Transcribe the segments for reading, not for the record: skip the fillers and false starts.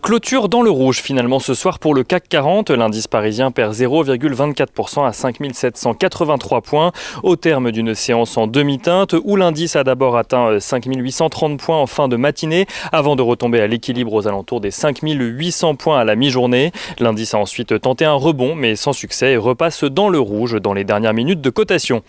Clôture dans le rouge finalement ce soir pour le CAC 40. L'indice parisien perd 0,24% à 5783 points au terme d'une séance en demi-teinte où l'indice a d'abord atteint 5830 points en fin de matinée avant de retomber à l'équilibre aux alentours des 5800 points à la mi-journée. L'indice a ensuite tenté un rebond mais sans succès et repasse dans le rouge dans les dernières minutes de cotation.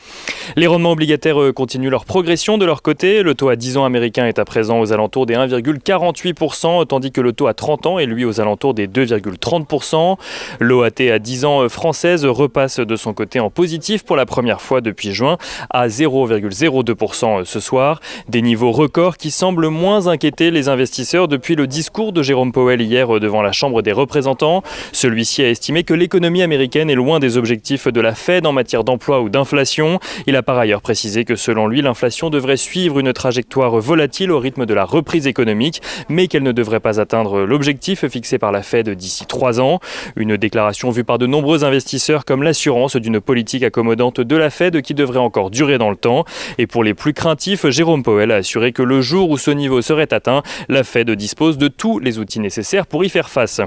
Les rendements obligataires continuent leur progression de leur côté. Le taux à 10 ans américain est à présent aux alentours des 1,48% tandis que le taux à 30 ans est lui aux alentours des 2,30%. L'OAT à 10 ans française repasse de son côté en positif pour la première fois depuis juin à 0,02% ce soir. Des niveaux records qui semblent moins inquiéter les investisseurs depuis le discours de Jérôme Powell hier devant la Chambre des représentants. Celui-ci a estimé que l'économie américaine est loin des objectifs de la Fed en matière d'emploi ou d'inflation. Il a par ailleurs précisé que selon lui, l'inflation devrait suivre une trajectoire volatile au rythme de la reprise économique, mais qu'elle ne devrait pas atteindre l'objectif fixé par la Fed d'ici 3 ans. Une déclaration vue par de nombreux investisseurs comme l'assurance d'une politique accommodante de la Fed qui devrait encore durer dans le temps. Et pour les plus craintifs, Jérôme Powell a assuré que le jour où ce niveau serait atteint, la Fed dispose de tous les outils nécessaires pour y faire face.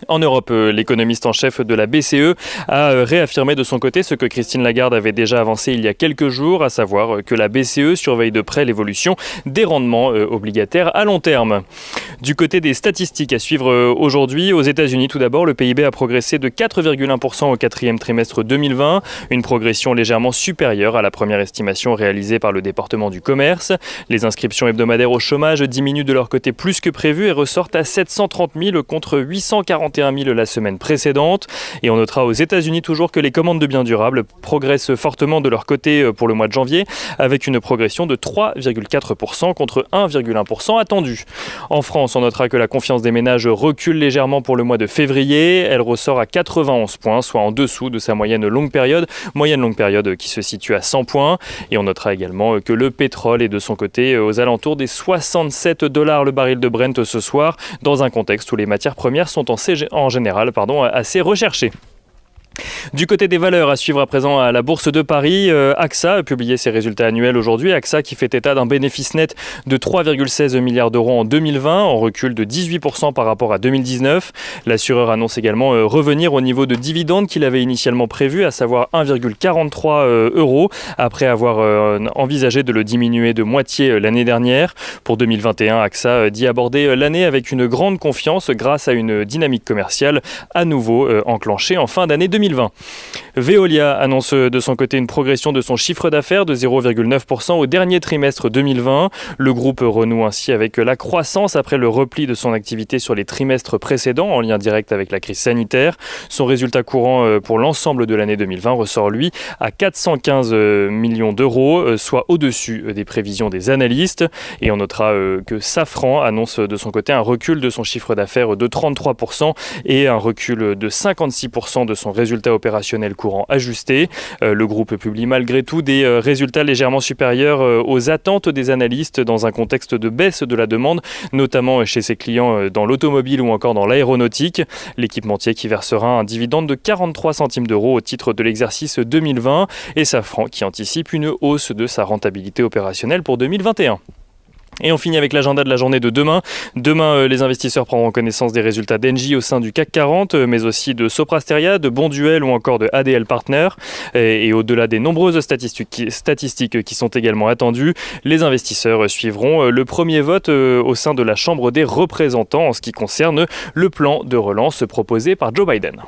En Europe, l'économiste en chef de la BCE a réaffirmé de son côté ce que Christine Lagarde avait déjà avancé il y a quelques jours, à savoir que la BCE surveille de près l'évolution des rendements obligataires à long terme. Du côté des statistiques à suivre aujourd'hui, aux États-Unis tout d'abord, le PIB a progressé de 4,1% au quatrième trimestre 2020, une progression légèrement supérieure à la première estimation réalisée par le département du commerce. Les inscriptions hebdomadaires au chômage diminuent de leur côté plus que prévu et ressortent à 730 000 contre 841 000 la semaine précédente. Et on notera aux États-Unis toujours que les commandes de biens durables progressent fortement de leur côté pour le mois de janvier, avec une progression de 3,4% contre 1,1% attendu. En France, on notera que la confiance des ménages recule légèrement pour le mois de février. Elle ressort à 91 points, soit en dessous de sa moyenne longue période qui se situe à 100 points. Et on notera également que le pétrole est de son côté aux alentours des $67 le baril de Brent ce soir, dans un contexte où les matières premières sont en général assez recherchées. Du côté des valeurs, à suivre à présent à la Bourse de Paris, AXA a publié ses résultats annuels aujourd'hui. AXA qui fait état d'un bénéfice net de 3,16 milliards d'euros en 2020, en recul de 18% par rapport à 2019. L'assureur annonce également revenir au niveau de dividende qu'il avait initialement prévu, à savoir 1,43 euros, après avoir envisagé de le diminuer de moitié l'année dernière. Pour 2021, AXA dit aborder l'année avec une grande confiance grâce à une dynamique commerciale à nouveau enclenchée en fin d'année 2020. Veolia annonce de son côté une progression de son chiffre d'affaires de 0,9% au dernier trimestre 2020. Le groupe renoue ainsi avec la croissance après le repli de son activité sur les trimestres précédents en lien direct avec la crise sanitaire. Son résultat courant pour l'ensemble de l'année 2020 ressort lui à 415 millions d'euros, soit au-dessus des prévisions des analystes. Et on notera que Safran annonce de son côté un recul de son chiffre d'affaires de 33% et un recul de 56% de son résultat opérationnel courant ajusté. Le groupe publie malgré tout des résultats légèrement supérieurs aux attentes des analystes dans un contexte de baisse de la demande, notamment chez ses clients dans l'automobile ou encore dans l'aéronautique. L'équipementier qui versera un dividende de 43 centimes d'euros au titre de l'exercice 2020 et Safran qui anticipe une hausse de sa rentabilité opérationnelle pour 2021. Et on finit avec l'agenda de la journée de demain. Demain, les investisseurs prendront connaissance des résultats d'Engie au sein du CAC 40, mais aussi de Soprasteria, de Bonduelle ou encore de ADL Partners. Et au-delà des nombreuses statistiques qui sont également attendues, les investisseurs suivront le premier vote au sein de la Chambre des représentants en ce qui concerne le plan de relance proposé par Joe Biden.